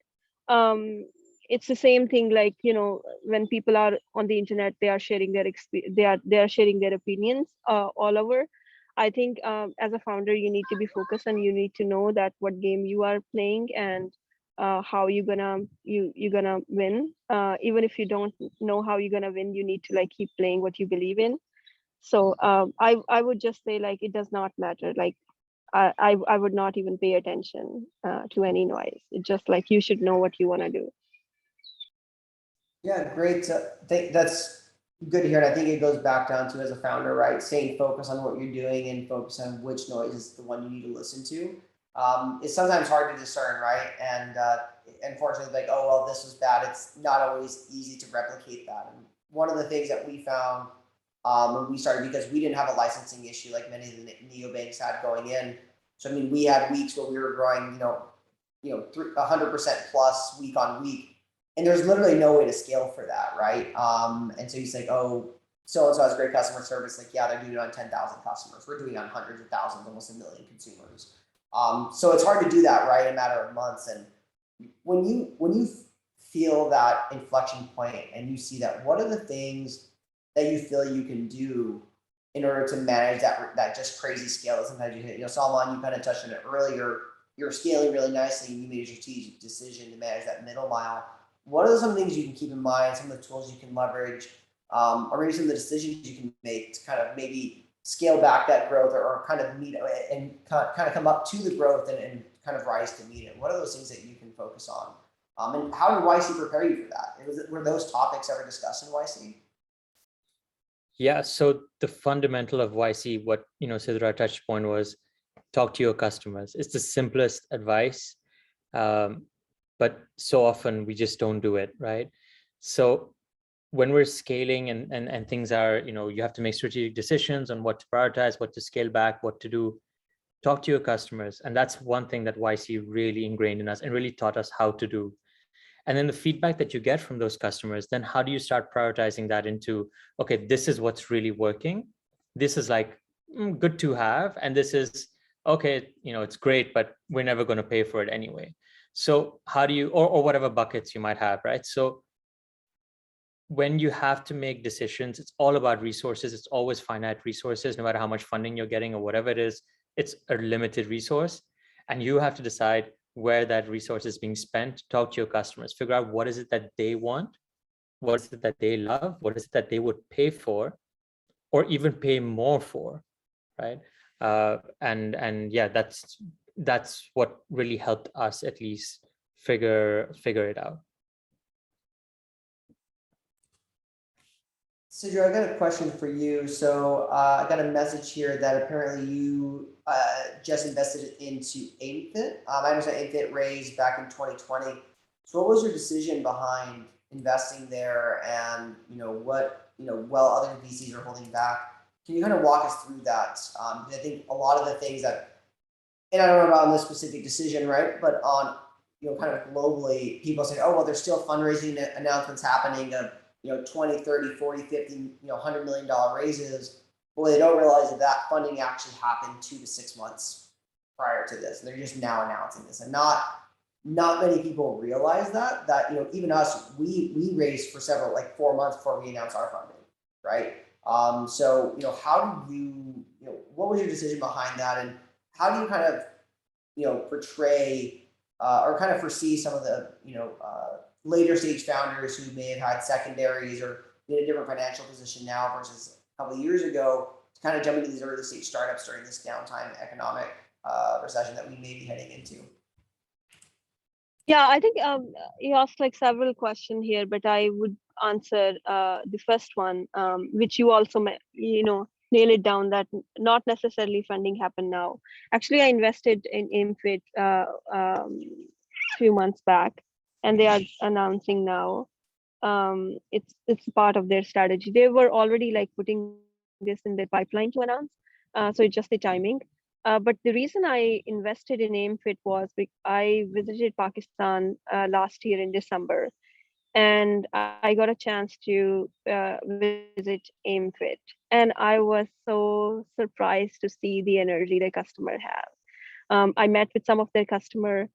It's the same thing, like, you know, when people are on the internet, they are sharing their they are sharing their opinions all over. I think as a founder, you need to be focused, and you need to know that what game you are playing, and how you're gonna win. Even if you don't know how you're gonna win, you need to like keep playing what you believe in. So I would just say, like, it does not matter. Like I would not even pay attention to any noise. It's just like you should know what you want to do. Yeah, great. That's good to hear. And I think it goes back down to, as a founder, right, staying focused on what you're doing and focus on which noise is the one you need to listen to. It's sometimes hard to discern, right? And unfortunately, like, oh, well, this was bad. It's not always easy to replicate that. And one of the things that we found when we started, because we didn't have a licensing issue like many of the neobanks had going in. So, I mean, we had weeks where we were growing, 100% plus week on week. And there's literally no way to scale for that, right? And so he's like, oh, so-and-so has great customer service. Like, yeah, they're doing it on 10,000 customers. We're doing it on hundreds of thousands, almost 1 million consumers. So it's hard to do that, right, in a matter of months. And when you feel that inflection point and you see that, what are the things that you feel you can do in order to manage that just crazy scale that sometimes you hit? You know, Salman, you kind of touched on it earlier. You're scaling really nicely, and you made a strategic decision to manage that middle mile. What are some things you can keep in mind, some of the tools you can leverage, or maybe some of the decisions you can make to kind of maybe scale back that growth, or kind of meet and kind of come up to the growth and kind of rise to meet it? What are those things that you can focus on? And how did YC prepare you for that? Were those topics ever discussed in YC? Yeah, so the fundamental of YC, what Sidra touched upon, was talk to your customers. It's the simplest advice, but so often we just don't do it, right? So when we're scaling and things are, you have to make strategic decisions on what to prioritize, what to scale back, what to do. Talk to your customers, and that's one thing that YC really ingrained in us and really taught us how to do. And then the feedback that you get from those customers, then how do you start prioritizing that into, okay, this is what's really working. This is like good to have. And this is, okay, it's great, but we're never going to pay for it anyway. So how do you, or whatever buckets you might have, right? So when you have to make decisions, it's all about resources. It's always finite resources, no matter how much funding you're getting or whatever it is, it's a limited resource. And you have to decide where that resource is being spent. Talk to your customers, figure out what is it that they want, what is it that they love, what is it that they would pay for, or even pay more for, right? And yeah, that's what really helped us at least figure it out. Sidra, I got a question for you. So I got a message here that apparently you just invested into AimFit. I understand AimFit raised back in 2020. So what was your decision behind investing there, and while other VCs are holding back? Can you kind of walk us through that? I think a lot of the things that, and I don't know about this specific decision, right? But on kind of globally, people say, oh, well, there's still fundraising announcements happening of 20, 30, 40, 50, $100 million raises. Well, they don't realize that funding actually happened 2 to 6 months prior to this. And they're just now announcing this. And not many people realize that even us, we raised for 4 months before we announced our funding, right? So, how do you, what was your decision behind that? And how do you kind of, portray or kind of foresee some of the, later stage founders who may have had secondaries or in a different financial position now versus a couple of years ago, to kind of jump into these early stage startups during this downtime economic recession that we may be heading into? Yeah, I think you asked like several questions here, but I would answer the first one, which you also nail it down, that not necessarily funding happen now. Actually, I invested in AimFit a few months back, and they are announcing now. It's part of their strategy. They were already like putting this in their pipeline to announce, so it's just the timing. But the reason I invested in AimFit was I visited Pakistan last year in December, and I got a chance to visit AimFit, and I was so surprised to see the energy the customer have. I met with some of their customer,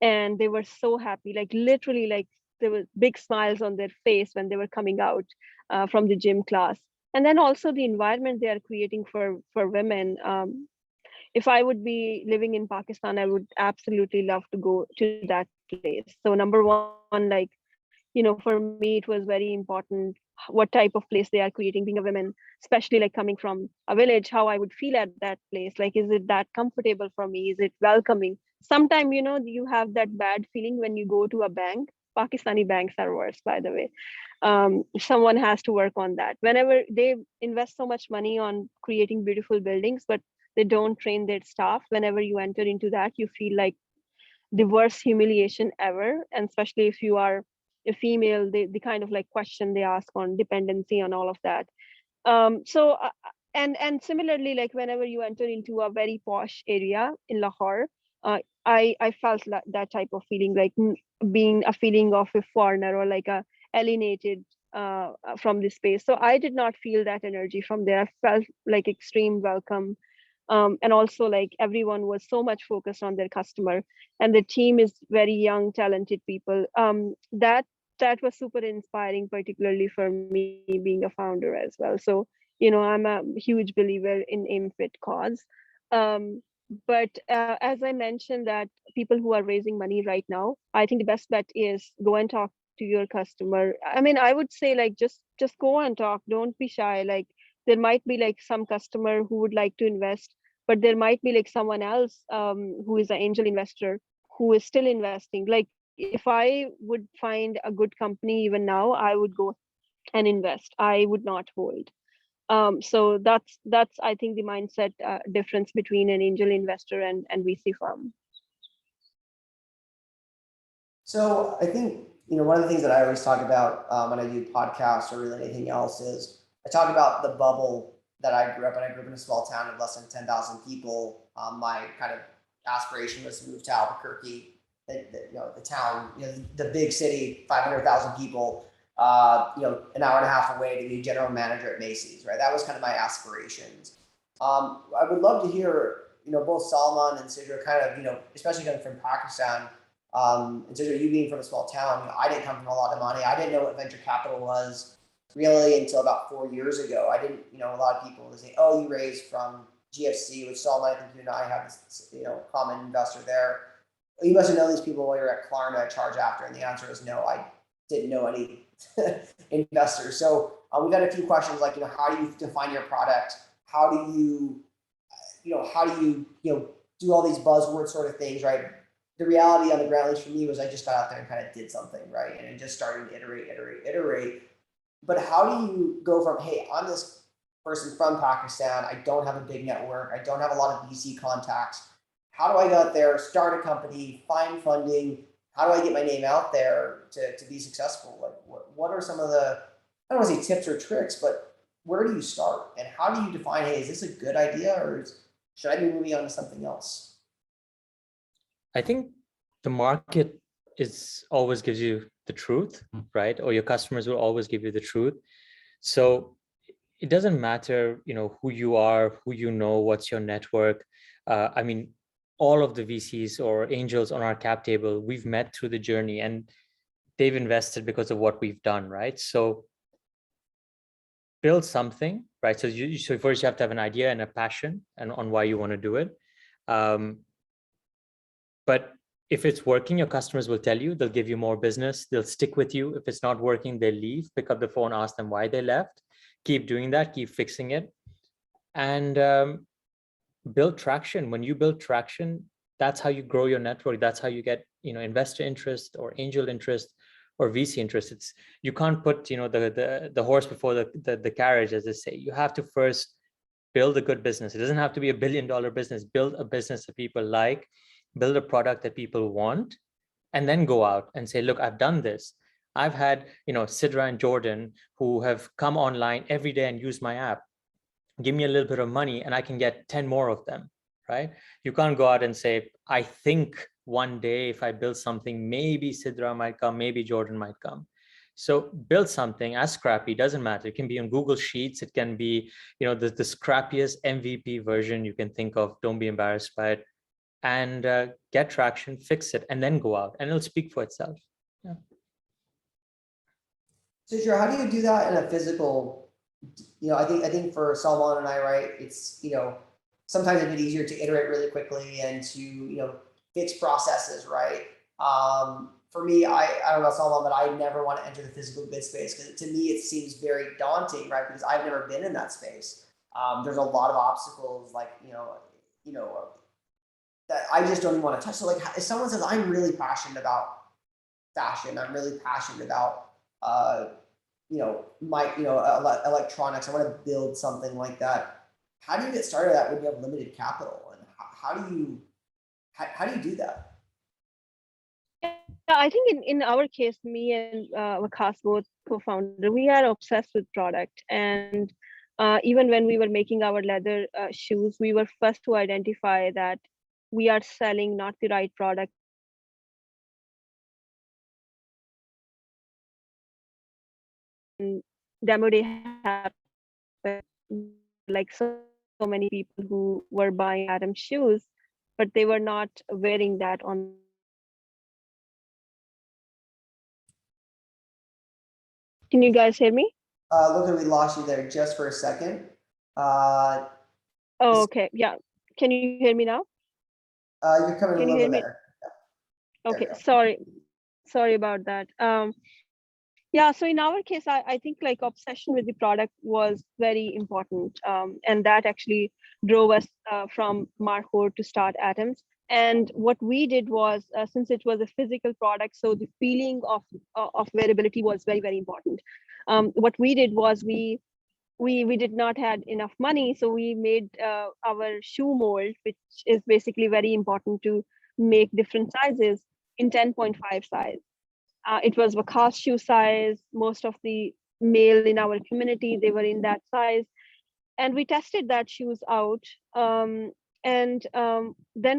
and they were so happy, like literally, like there were big smiles on their face when they were coming out from the gym class. And then also the environment they are creating for women. If I would be living in Pakistan, I would absolutely love to go to that place. So number one, like, for me, it was very important what type of place they are creating, being a woman, especially like coming from a village, how I would feel at that place. Like, is it that comfortable for me? Is it welcoming? Sometimes, you have that bad feeling when you go to a bank. Pakistani banks are worse, by the way. Someone has to work on that. Whenever they invest so much money on creating beautiful buildings, but they don't train their staff, whenever you enter into that, you feel like the worst humiliation ever. And especially if you are a female, the kind of like question they ask on dependency and all of that. And similarly, like whenever you enter into a very posh area in Lahore, I felt that type of feeling, like being a feeling of a foreigner or like a alienated from this space. So I did not feel that energy from there. I felt like extreme welcome. And also, like, everyone was so much focused on their customer, and the team is very young, talented people. That was super inspiring, particularly for me being a founder as well. So I'm a huge believer in AimFit cause. But as I mentioned, that people who are raising money right now, I think the best bet is go and talk to your customer. I mean, I would say, like, just go and talk. Don't be shy. Like, there might be like some customer who would like to invest, but there might be like someone else who is an angel investor who is still investing. Like, if I would find a good company even now, I would go and invest. I would not hold. So that's I think the mindset difference between an angel investor and VC firm. So I think, one of the things that I always talk about when I do podcasts or really anything else is I talk about the bubble that I grew up in. I grew up in a small town of less than 10,000 people. My kind of aspiration was to move to Albuquerque, the town, the big city, 500,000 people, an hour and a half away to be general manager at Macy's, right? That was kind of my aspirations. I would love to hear, both Salman and Sidra kind of, especially coming from Pakistan, and Sidra, you being from a small town, I didn't come from a lot of money. I didn't know what venture capital was really until about 4 years ago. I didn't, a lot of people would say, oh, you raised from GFC, which Salman, I think you and I have this, common investor there. You must have known these people while you're at Klarna, Charge After, and the answer is no, I didn't know any investors. So we've got a few questions like, how do you define your product? How do you, do all these buzzword sort of things, right? The reality on the ground, at least for me, was I just got out there and kind of did something, right? And it just started to iterate. But how do you go from, hey, I'm this person from Pakistan, I don't have a big network, I don't have a lot of VC contacts. How do I go out there, start a company, find funding? How do I get my name out there to be successful? Like, what are some of the, I don't want to say tips or tricks, but where do you start? And how do you define, hey, is this a good idea or should I be moving on to something else? I think the market always gives you the truth, right? Or your customers will always give you the truth. So it doesn't matter, who you are, who what's your network. I mean, all of the VCs or angels on our cap table, we've met through the journey and they've invested because of what we've done, right? So build something, right? So first you have to have an idea and a passion and on why you want to do it. But if it's working, your customers will tell you, they'll give you more business, they'll stick with you. If it's not working, they leave, pick up the phone, ask them why they left, keep doing that, keep fixing it, and build traction. When you build traction, that's how you grow your network. That's how you get, investor interest or angel interest or VC interest. You can't put, the horse before the carriage, as they say. You have to first build a good business. It doesn't have to be $1 billion business. Build a business that people like, build a product that people want, and then go out and say, look, I've done this. I've had, Sidra and Jordan who have come online every day and used my app. Give me a little bit of money and I can get 10 more of them, right? You can't go out and say, I think one day if I build something, maybe Sidra might come, maybe Jordan might come. So build something as scrappy, doesn't matter. It can be on Google Sheets. It can be, the scrappiest MVP version you can think of. Don't be embarrassed by it, and get traction, fix it, and then go out, and it'll speak for itself. Yeah. Sidra, how do you do that in a physical, I think for Salman and I, right, it's, sometimes it's easier to iterate really quickly and to, fix processes, right? For me, I don't know Salman, but I never want to enter the physical goods space because to me, it seems very daunting, right? Because I've never been in that space. There's a lot of obstacles like, that I just don't even want to touch. So like if someone says, I'm really passionate about fashion, I'm really passionate about, electronics, I want to build something like that. How do you get started at that when you have limited capital? And how do you do that? Yeah, I think in our case, me and Vikas, both co-founder, we are obsessed with product. And even when we were making our leather shoes, we were first to identify that we are selling not the right product. Demo day happened, like so many people who were buying Adam's shoes, but they were not wearing that on. Can you guys hear me? Look, we lost you there just for a second. Oh, okay. Yeah. Can you hear me now? You're coming Can a you little hear bit me? better. Okay. Sorry about that. Yeah, so in our case, I think like obsession with the product was very important. And that actually drove us from Markhor to start Atoms. And what we did was, since it was a physical product, so the feeling of wearability was very, very important. What we did was we did not had enough money, so we made our shoe mold, which is basically very important to make different sizes, in 10.5 size. It was Vikas shoe size. Most of the male in our community, they were in that size. And we tested that shoes out. Then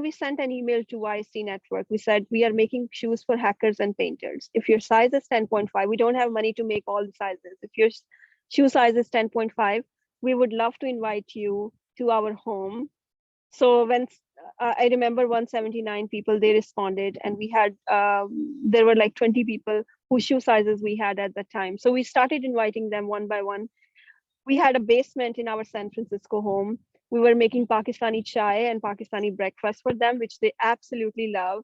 we sent an email to YC Network. We said, we are making shoes for hackers and painters. If your size is 10.5, we don't have money to make all the sizes. If your shoe size is 10.5, we would love to invite you to our home. So when I remember 179 people, they responded, and we had, there were like 20 people whose shoe sizes we had at that time. So we started inviting them one by one. We had a basement in our San Francisco home. We were making Pakistani chai and Pakistani breakfast for them, which they absolutely love.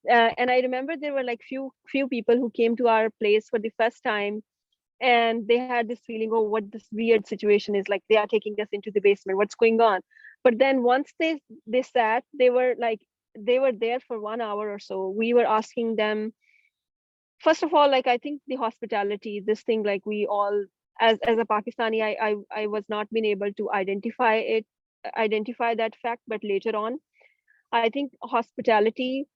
And I remember there were like few people who came to our place for the first time, and they had this feeling, oh, what this weird situation is, like they are taking us into the basement, what's going on? But then once they sat, they were there for 1 hour or so. We were asking them, first of all, like I think the hospitality, this thing, like we all, as a Pakistani, I was not been able to identify that fact, but later on, I think hospitality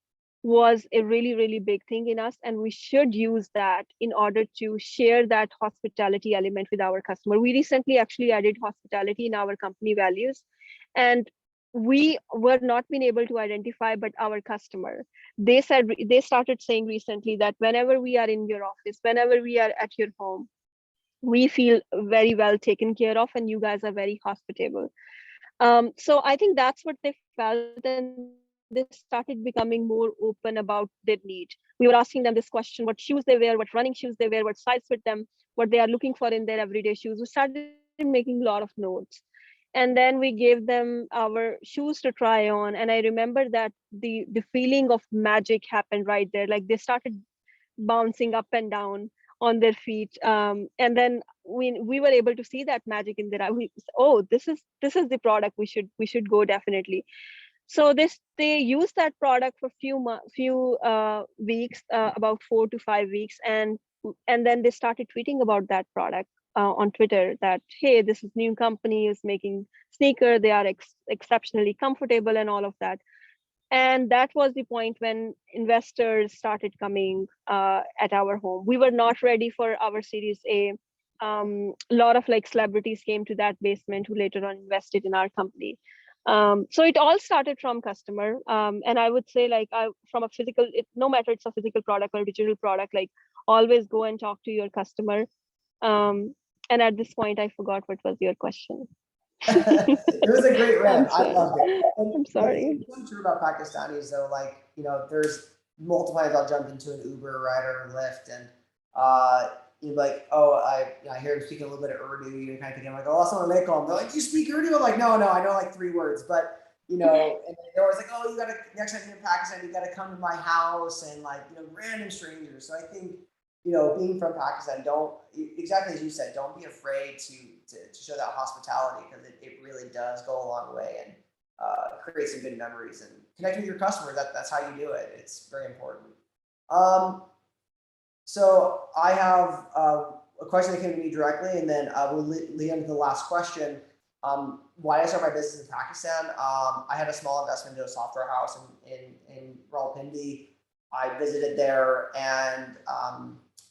was a really, really big thing in us, and we should use that in order to share that hospitality element with our customer. We recently actually added hospitality in our company values, and we were not being able to identify, but our customer, they started saying recently that whenever we are in your office, whenever we are at your home, we feel very well taken care of, and you guys are very hospitable. So I think that's what they felt, and they started becoming more open about their need. We were asking them this question: what shoes they wear, what running shoes they wear, what size fit them, what they are looking for in their everyday shoes. We started making a lot of notes, and then we gave them our shoes to try on. And I remember that the feeling of magic happened right there. Like they started bouncing up and down on their feet, and then we were able to see that magic in their eye. Oh, this is the product we should go, definitely. So they used that product for few weeks, about 4 to 5 weeks, and then they started tweeting about that product on Twitter, that hey, this is new company is making sneaker, they are exceptionally comfortable and all of that. And that was the point when investors started coming at our home. We were not ready for our Series A. A lot of like celebrities came to that basement who later on invested in our company. So it all started from customer. And I would say like from a physical, no matter it's a physical product or digital product, like always go and talk to your customer. And at this point, I forgot what was your question. It was a great rant. I loved it. And I'm sorry. what's so true about Pakistanis though, like, there's multiple times I'll jump into an Uber rider or Lyft and you're like, oh, I hear him speaking a little bit of Urdu. You're kind of thinking like, oh, assalamualaikum. They're like, do you speak Urdu? I'm like, no, I know like 3 words, but and they're always like, oh, next time you're in Pakistan, you gotta come to my house and like, random strangers. So I think, being from Pakistan, exactly as you said, don't be afraid to show that hospitality because it really does go a long way and create some good memories and connect with your customers. That's how you do it. It's very important. So I have a question that came to me directly, and then we'll lead into the last question. Why did I start my business in Pakistan? I had a small investment into a software house in Rawalpindi. I visited there, and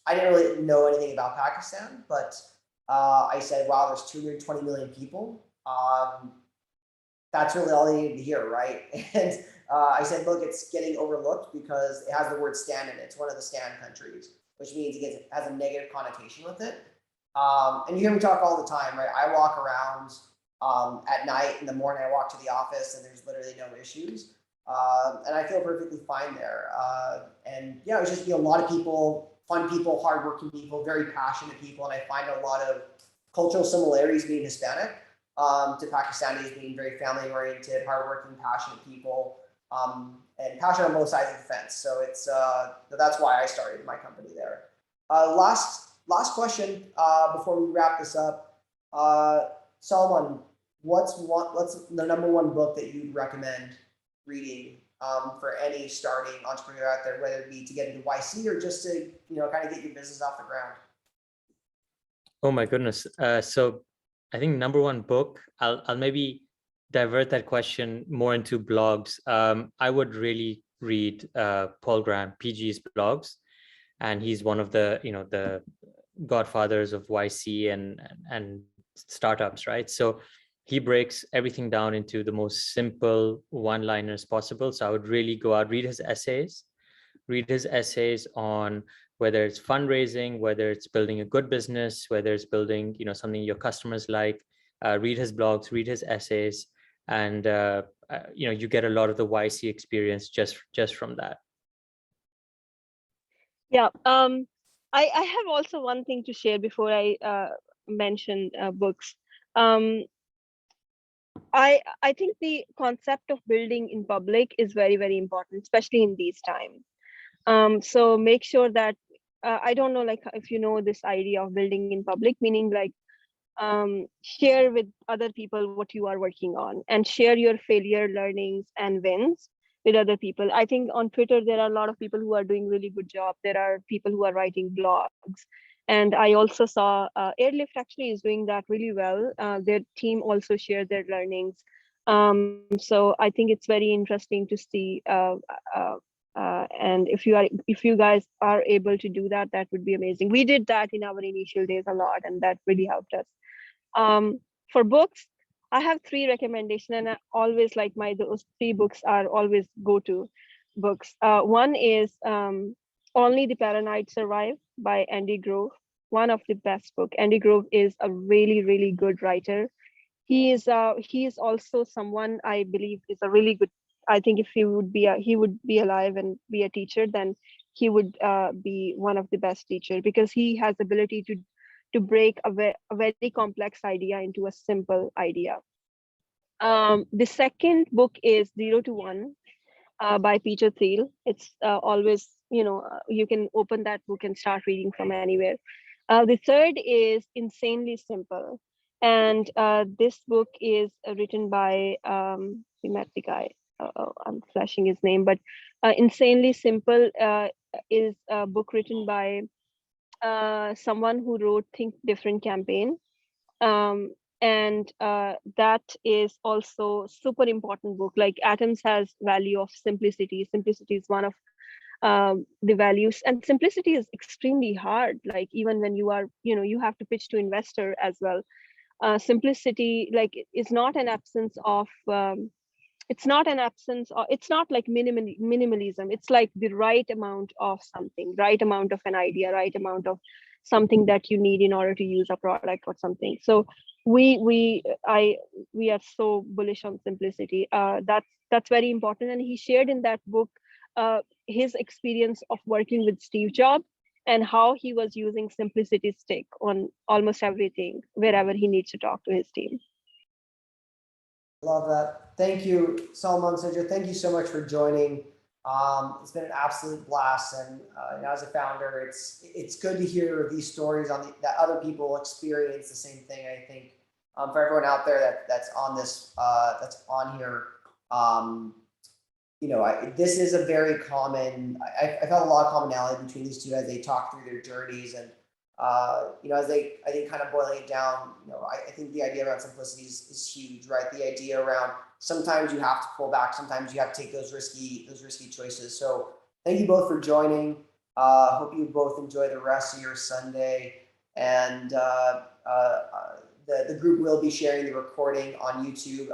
I didn't really know anything about Pakistan, but I said, wow, there's 220 million people. That's really all they needed to hear, right? And I said, look, it's getting overlooked because it has the word stand in it. It's one of the stand countries, which means it has a negative connotation with it. And you hear me talk all the time, right? I walk around at night, in the morning, I walk to the office and there's literally no issues. And I feel perfectly fine there. And yeah, it was just a lot of people, fun people, hardworking people, very passionate people. And I find a lot of cultural similarities being Hispanic to Pakistanis being very family oriented, hardworking, passionate people, and passionate on both sides of the fence. So that's why I started my company there. Last question before we wrap this up. Salman, what's the number one book that you'd recommend reading for any starting entrepreneur out there, whether it be to get into YC or just to kind of get your business off the ground? Oh my goodness. So I think number one book, I'll maybe divert that question more into blogs. I would really read Paul Graham, PG's blogs, and he's one of the the godfathers of YC and startups, right? So he breaks everything down into the most simple one-liners possible. So I would really go out, read his essays on whether it's fundraising, whether it's building a good business, whether it's building something your customers like. Read his blogs, read his essays, and you get a lot of the YC experience just from that. Yeah. I have also one thing to share before I mention books. I think the concept of building in public is very, very important, especially in these times. So make sure that I don't know, like if you know this idea of building in public, meaning like share with other people what you are working on and share your failure, learnings, and wins with other people. I think on Twitter, there are a lot of people who are doing really good job. There are people who are writing blogs. And I also saw Airlift actually is doing that really well. Their team also shared their learnings. So I think it's very interesting to see. And if you guys are able to do that, that would be amazing. We did that in our initial days a lot, and that really helped us. For books, I have 3 recommendations, and I always like those 3 books are always go-to books. One is Only the Paranoid Survive by Andy Grove, one of the best book. Andy Grove is a really, really good writer. He is also someone I believe is a really good. I think if he would be alive and be a teacher, then he would be one of the best teachers, because he has ability to break a very complex idea into a simple idea. The second book is 0 to 1 by Peter Thiel. It's always, you can open that book and start reading from anywhere. The third is Insanely Simple. And this book is written by, we met the guy, I'm flashing his name, but Insanely Simple is a book written by someone who wrote Think Different campaign. And that is also super important book. Like Atoms has value of simplicity. Simplicity is one of the values, and simplicity is extremely hard. Like even when you are, you have to pitch to investor as well. simplicity, like, is not an absence of it's not an absence, or it's not like minimalism. It's like the right amount of something, right amount of an idea, right amount of something that you need in order to use a product or something. So we are so bullish on simplicity. That's very important. And he shared in that book his experience of working with Steve Jobs and how he was using simplicity stick on almost everything wherever he needs to talk to his team. Love that. Thank you, Salman, Sidra. Thank you so much for joining. It's been an absolute blast, and as a founder, it's good to hear these stories that other people experience the same thing. I think for everyone out there that's on this that's on here, this is a very common. I felt a lot of commonality between these two as they talk through their journeys, and as I think kind of boiling it down, I think the idea around simplicity is huge, right? The idea around sometimes you have to pull back, sometimes you have to take those risky choices. So thank you both for joining. Hope you both enjoy the rest of your Sunday, and the group will be sharing the recording on YouTube.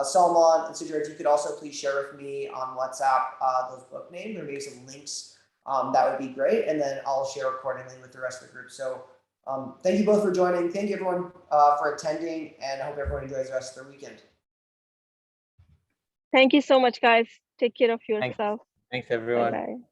Salman and Sidra, if you could also please share with me on WhatsApp those book names or maybe some links. That would be great, and then I'll share accordingly with the rest of the group. So thank you both for joining. Thank you everyone for attending, and I hope everyone enjoys the rest of their weekend. Thank you so much, guys. Take care of yourself. Thanks everyone. Bye-bye.